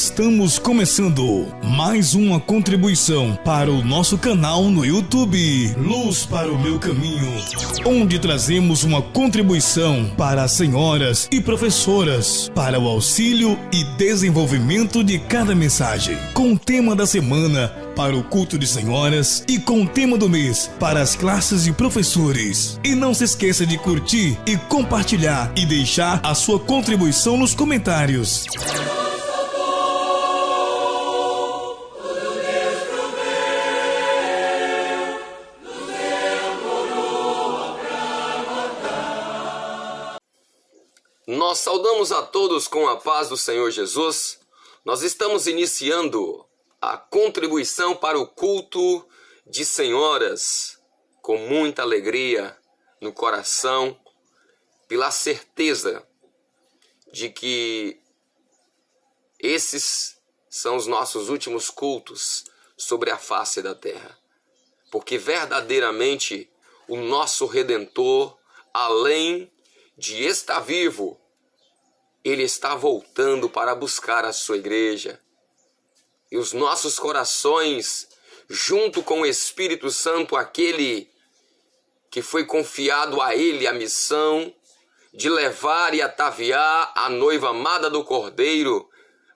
Estamos começando mais uma contribuição para o nosso canal no YouTube, Luz para o Meu Caminho, onde trazemos uma contribuição para as senhoras e professoras, para o auxílio e desenvolvimento de cada mensagem, com o tema da semana para o culto de senhoras e com o tema do mês para as classes de professores. E não se esqueça de curtir e compartilhar e deixar a sua contribuição nos comentários. Nós saudamos a todos com a paz do Senhor Jesus. Nós estamos iniciando a contribuição para o culto de senhoras com muita alegria no coração, pela certeza de que esses são os nossos últimos cultos sobre a face da terra. Porque verdadeiramente o nosso Redentor, além de estar vivo, Ele está voltando para buscar a sua igreja. E os nossos corações, junto com o Espírito Santo, aquele que foi confiado a Ele a missão de levar e ataviar a noiva amada do Cordeiro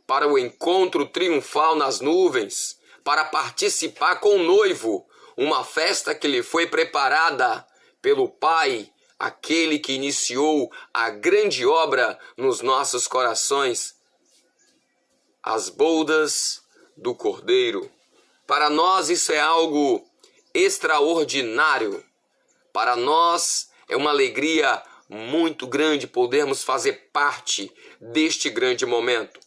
para o encontro triunfal nas nuvens, para participar com o noivo, uma festa que lhe foi preparada pelo Pai, aquele que iniciou a grande obra nos nossos corações, as bodas do Cordeiro. Para nós isso é algo extraordinário. Para nós é uma alegria muito grande podermos fazer parte deste grande momento.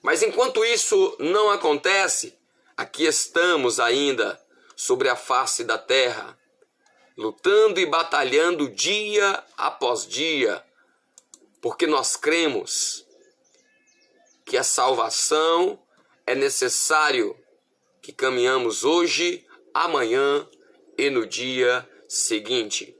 Mas enquanto isso não acontece, aqui estamos ainda sobre a face da terra, lutando e batalhando dia após dia, porque nós cremos que a salvação é necessário que caminhamos hoje, amanhã e no dia seguinte.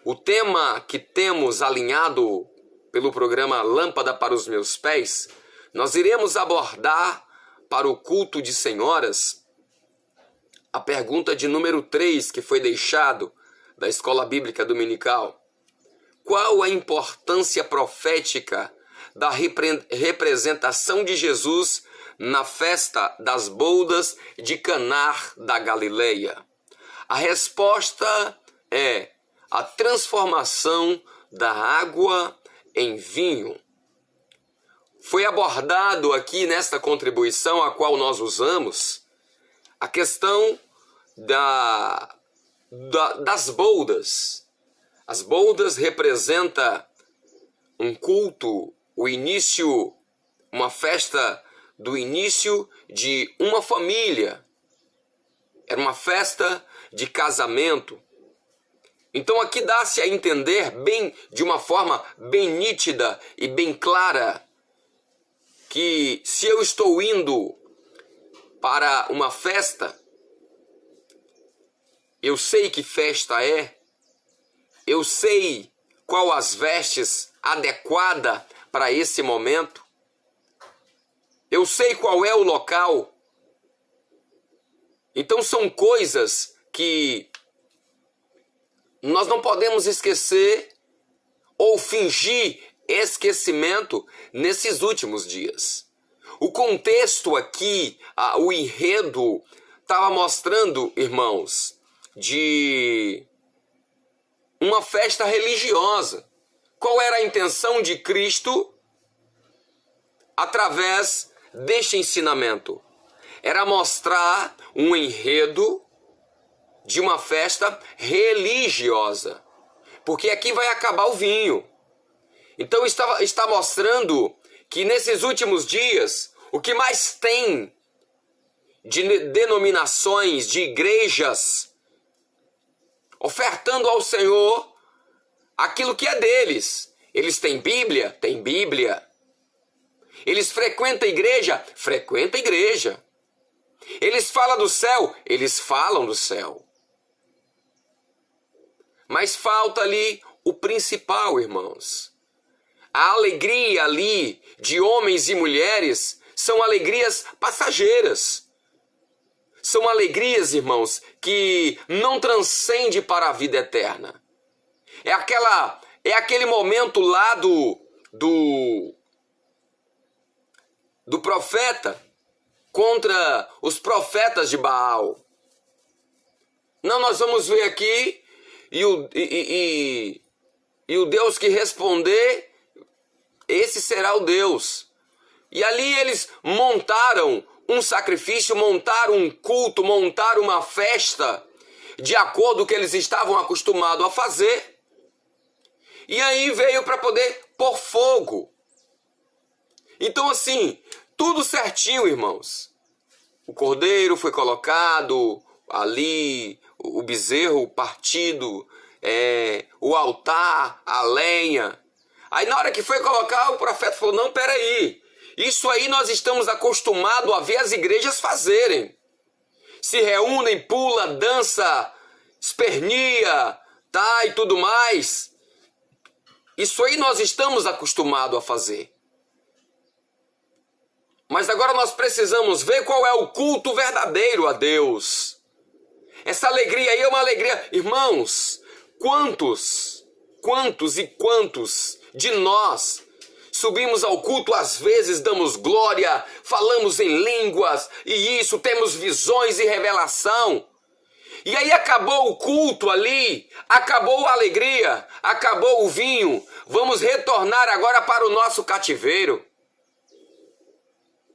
O tema que temos alinhado pelo programa Lâmpada para os Meus Pés, nós iremos abordar para o culto de senhoras a pergunta de número 3 que foi deixado da Escola Bíblica Dominical. Qual a importância profética da representação de Jesus na festa das bodas de Caná da Galileia? A resposta é a transformação da água em vinho. Foi abordado aqui nesta contribuição a qual nós usamos a questão das boldas. As boldas representam um culto, o início, uma festa do início de uma família. Era uma festa de casamento. Então aqui dá-se a entender bem, de uma forma bem nítida e bem clara, que se eu estou indo para uma festa, eu sei que festa é, eu sei qual as vestes adequada para esse momento, eu sei qual é o local. Então são coisas que nós não podemos esquecer ou fingir esquecimento nesses últimos dias. O contexto aqui, o enredo, estava mostrando, irmãos, de uma festa religiosa. Qual era a intenção de Cristo através deste ensinamento? Era mostrar um enredo de uma festa religiosa. Porque aqui vai acabar o vinho. Então está mostrando que nesses últimos dias, o que mais tem de denominações, de igrejas, ofertando ao Senhor aquilo que é deles. Eles têm Bíblia? Tem Bíblia. Eles frequentam a igreja? Frequentam a igreja. Eles falam do céu? Eles falam do céu. Mas falta ali o principal, irmãos. A alegria ali de homens e mulheres são alegrias passageiras. São alegrias, irmãos, que não transcendem para a vida eterna. É aquele momento lá do profeta contra os profetas de Baal. Não, nós vamos ver aqui, e o Deus que responder, esse será o Deus. E ali eles montaram um sacrifício, montaram um culto, montaram uma festa, de acordo com o que eles estavam acostumados a fazer. E aí veio para poder pôr fogo. Então assim, tudo certinho, irmãos. O cordeiro foi colocado ali, o bezerro partido, o altar, a lenha. Aí na hora que foi colocar, o profeta falou, não, peraí, isso aí nós estamos acostumados a ver as igrejas fazerem. Se reúnem, pula, dança, espernia, tá, e tudo mais. Isso aí nós estamos acostumados a fazer. Mas agora nós precisamos ver qual é o culto verdadeiro a Deus. Essa alegria aí é uma alegria. Irmãos, quantos de nós subimos ao culto, às vezes damos glória, falamos em línguas, e isso, temos visões e revelação. E aí acabou o culto ali, acabou a alegria, acabou o vinho. Vamos retornar agora para o nosso cativeiro.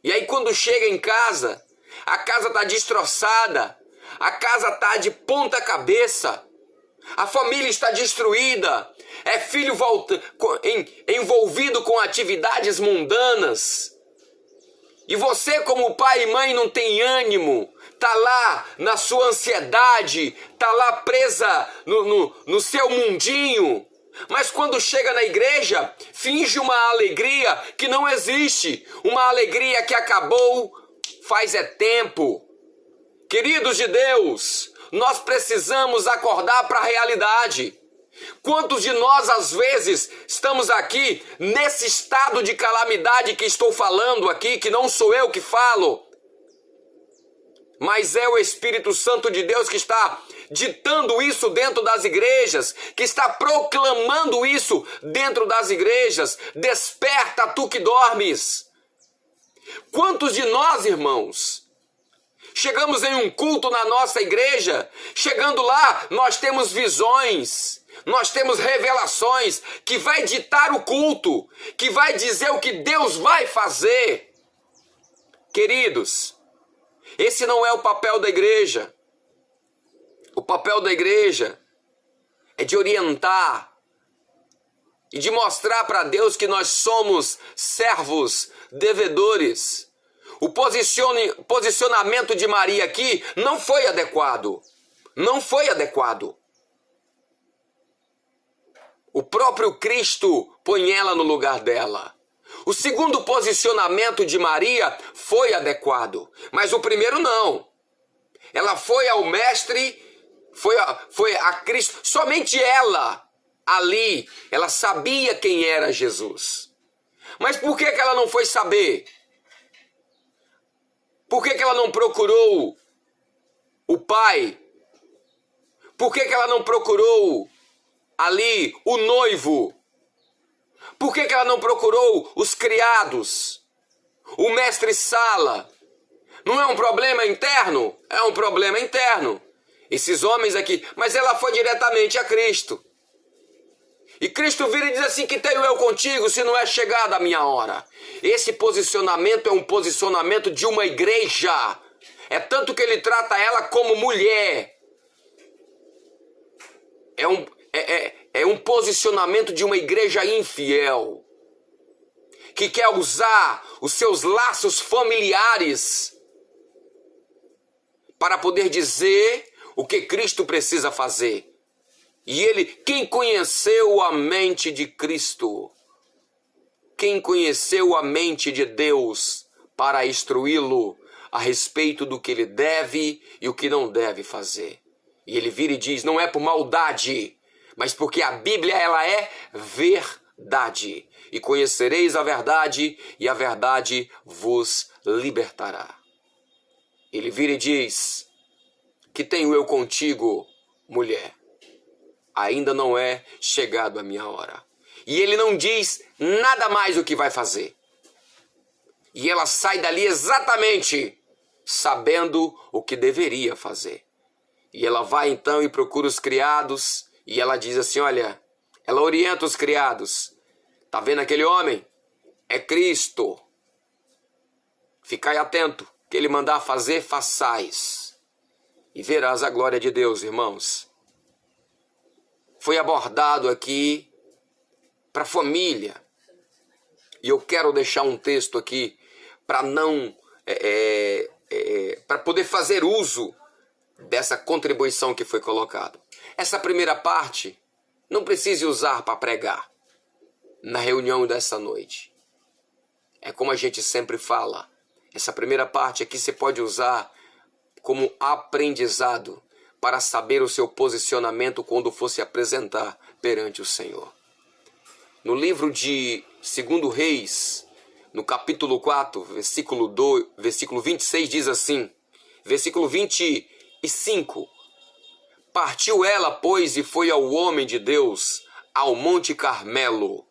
E aí quando chega em casa, a casa está destroçada, a casa está de ponta cabeça, a família está destruída, é filho envolvido com atividades mundanas. E você como pai e mãe não tem ânimo, está lá na sua ansiedade, está lá presa no seu mundinho. Mas quando chega na igreja, finge uma alegria que não existe, uma alegria que acabou faz tempo. Queridos de Deus, nós precisamos acordar para a realidade. Quantos de nós, às vezes, estamos aqui nesse estado de calamidade que estou falando aqui, que não sou eu que falo, mas é o Espírito Santo de Deus que está ditando isso dentro das igrejas, que está proclamando isso dentro das igrejas. Desperta, tu que dormes. Quantos de nós, irmãos, chegamos em um culto na nossa igreja, chegando lá, nós temos visões, nós temos revelações, que vai ditar o culto, que vai dizer o que Deus vai fazer. Queridos, esse não é o papel da igreja. O papel da igreja é de orientar e de mostrar para Deus que nós somos servos, devedores. O posicionamento de Maria aqui não foi adequado. Não foi adequado. O próprio Cristo põe ela no lugar dela. O segundo posicionamento de Maria foi adequado, mas o primeiro não. Ela foi ao mestre, foi a Cristo, somente ela ali, ela sabia quem era Jesus. Mas por que ela não foi saber? Por que ela não procurou o pai? Por que ela não procurou ali o noivo? Por que ela não procurou os criados? O mestre-sala? Não é um problema interno? É um problema interno. Esses homens aqui, mas ela foi diretamente a Cristo. E Cristo vira e diz assim, que tenho eu contigo se não é chegada a minha hora. Esse posicionamento é um posicionamento de uma igreja. É tanto que ele trata ela como mulher. É um posicionamento de uma igreja infiel, que quer usar os seus laços familiares para poder dizer o que Cristo precisa fazer. E quem conheceu a mente de Cristo? Quem conheceu a mente de Deus para instruí-lo a respeito do que ele deve e o que não deve fazer? E ele vira e diz, não é por maldade, mas porque a Bíblia ela é verdade, e conhecereis a verdade, e a verdade vos libertará. Ele vira e diz: que tenho eu contigo, mulher? Ainda não é chegado a minha hora. E ele não diz nada mais o que vai fazer. E ela sai dali exatamente sabendo o que deveria fazer. E ela vai então e procura os criados, e ela diz assim, olha, ela orienta os criados. Tá vendo aquele homem? É Cristo. Ficai atento, que ele mandar fazer, façais. E verás a glória de Deus, irmãos. Foi abordado aqui para a família. E eu quero deixar um texto aqui para não... para poder fazer uso dessa contribuição que foi colocada. Essa primeira parte não precise usar para pregar na reunião dessa noite. É como a gente sempre fala. Essa primeira parte aqui você pode usar como aprendizado para saber o seu posicionamento quando for se apresentar perante o Senhor. No livro de 2 Reis, no capítulo 4, versículo 26, diz assim, versículo 25, partiu ela, pois, e foi ao homem de Deus, ao Monte Carmelo.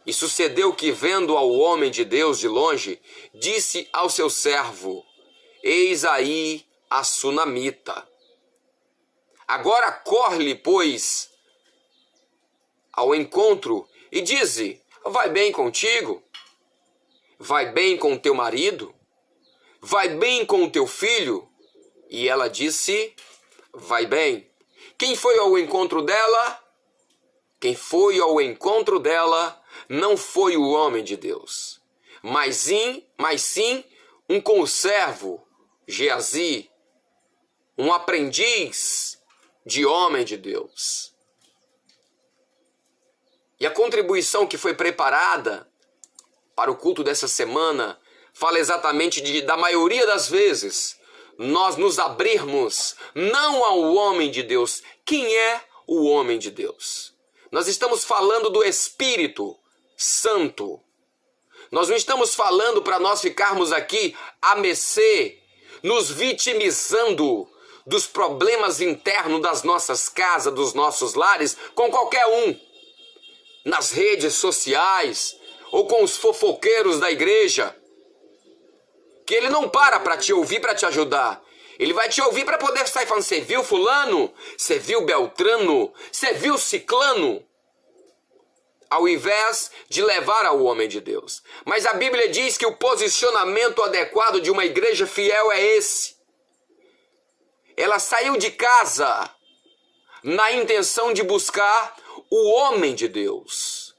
E sucedeu que, vendo ao homem de Deus de longe, disse ao seu servo, eis aí a sunamita. Agora corre-lhe, pois, ao encontro e dize, vai bem contigo? Vai bem com o teu marido? Vai bem com o teu filho? E ela disse, vai bem. Quem foi ao encontro dela? Quem foi ao encontro dela não foi o homem de Deus, mas sim um conservo, Geazi, um aprendiz de homem de Deus. E a contribuição que foi preparada para o culto dessa semana fala exatamente da maioria das vezes nós nos abrirmos não ao homem de Deus. Quem é o homem de Deus? Nós estamos falando do Espírito Santo. Nós não estamos falando para nós ficarmos aqui a mercê, nos vitimizando dos problemas internos das nossas casas, dos nossos lares, com qualquer um, nas redes sociais ou com os fofoqueiros da igreja, que ele não para te ouvir, para te ajudar. Ele vai te ouvir para poder sair falando, você viu fulano? Você viu Beltrano? Você viu Ciclano? Ao invés de levar ao homem de Deus. Mas a Bíblia diz que o posicionamento adequado de uma igreja fiel é esse. Ela saiu de casa na intenção de buscar o homem de Deus.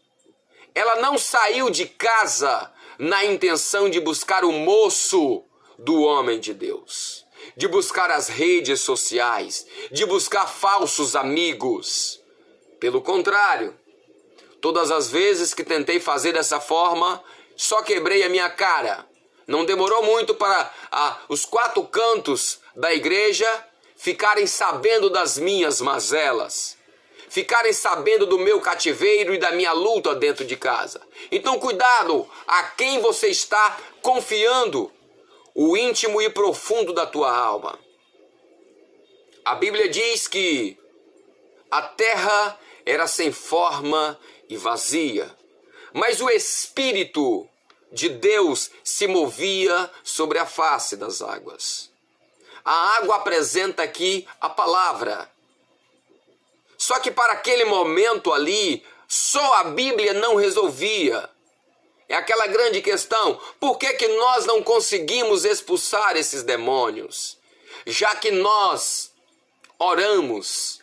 Ela não saiu de casa na intenção de buscar o moço do homem de Deus, de buscar as redes sociais, de buscar falsos amigos. Pelo contrário, todas as vezes que tentei fazer dessa forma, só quebrei a minha cara. Não demorou muito para os 4 cantos da igreja ficarem sabendo das minhas mazelas, ficarem sabendo do meu cativeiro e da minha luta dentro de casa. Então cuidado a quem você está confiando o íntimo e profundo da tua alma. A Bíblia diz que a terra era sem forma e vazia, mas o Espírito de Deus se movia sobre a face das águas. A água apresenta aqui a palavra. Só que para aquele momento ali, só a Bíblia não resolvia. É aquela grande questão, por que nós não conseguimos expulsar esses demônios? Já que nós oramos,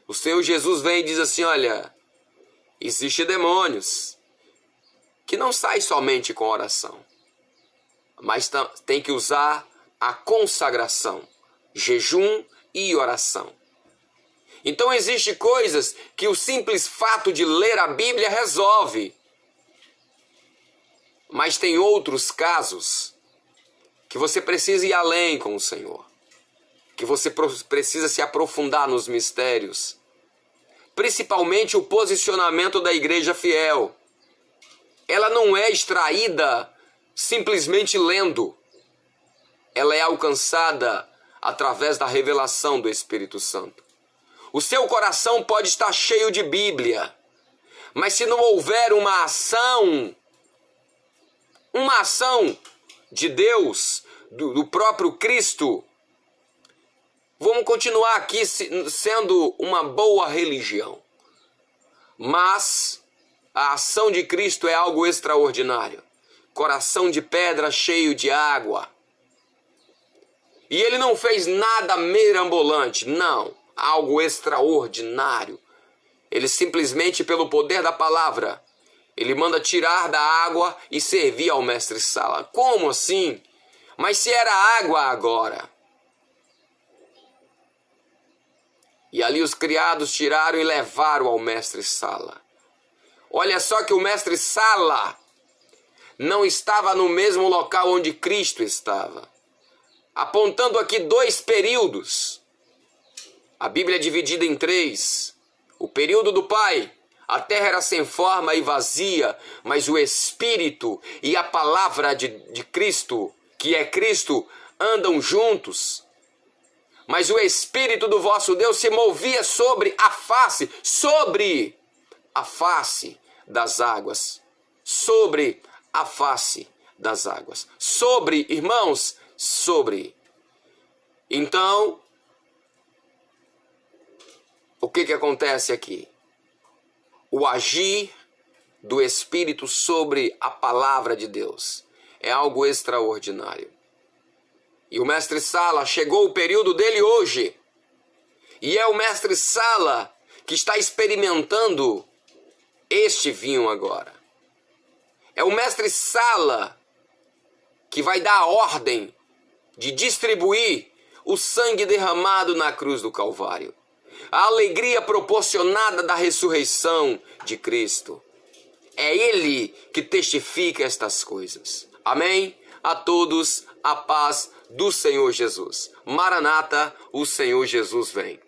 o Senhor Jesus vem e diz assim, olha, existem demônios que não saem somente com oração, mas tem que usar a consagração, jejum e oração. Então existem coisas que o simples fato de ler a Bíblia resolve. Mas tem outros casos que você precisa ir além com o Senhor, que você precisa se aprofundar nos mistérios. principalmente o posicionamento da igreja fiel. Ela não é extraída simplesmente lendo. Ela é alcançada através da revelação do Espírito Santo. O seu coração pode estar cheio de Bíblia, mas se não houver uma ação de Deus, do próprio Cristo, vamos continuar aqui sendo uma boa religião. Mas a ação de Cristo é algo extraordinário. Coração de pedra cheio de água. E ele não fez nada mirabolante, não. Algo extraordinário. Ele simplesmente, pelo poder da palavra, ele manda tirar da água e servir ao mestre-sala. Como assim? Mas se era água agora. E ali os criados tiraram e levaram ao mestre-sala. Olha só que o mestre-sala não estava no mesmo local onde Cristo estava. Apontando aqui 2 períodos. A Bíblia é dividida em 3. O período do Pai. A terra era sem forma e vazia, mas o Espírito e a palavra de Cristo, que é Cristo, andam juntos. Mas o Espírito do vosso Deus se movia sobre a face das águas. Sobre a face das águas. Sobre, irmãos, sobre. Então, o que acontece aqui? O agir do Espírito sobre a palavra de Deus é algo extraordinário. E o mestre-sala, chegou o período dele hoje. E é o mestre-sala que está experimentando este vinho agora. É o mestre-sala que vai dar a ordem de distribuir o sangue derramado na cruz do Calvário. A alegria proporcionada da ressurreição de Cristo. É Ele que testifica estas coisas. Amém? A todos, a paz do Senhor Jesus. Maranata, o Senhor Jesus vem.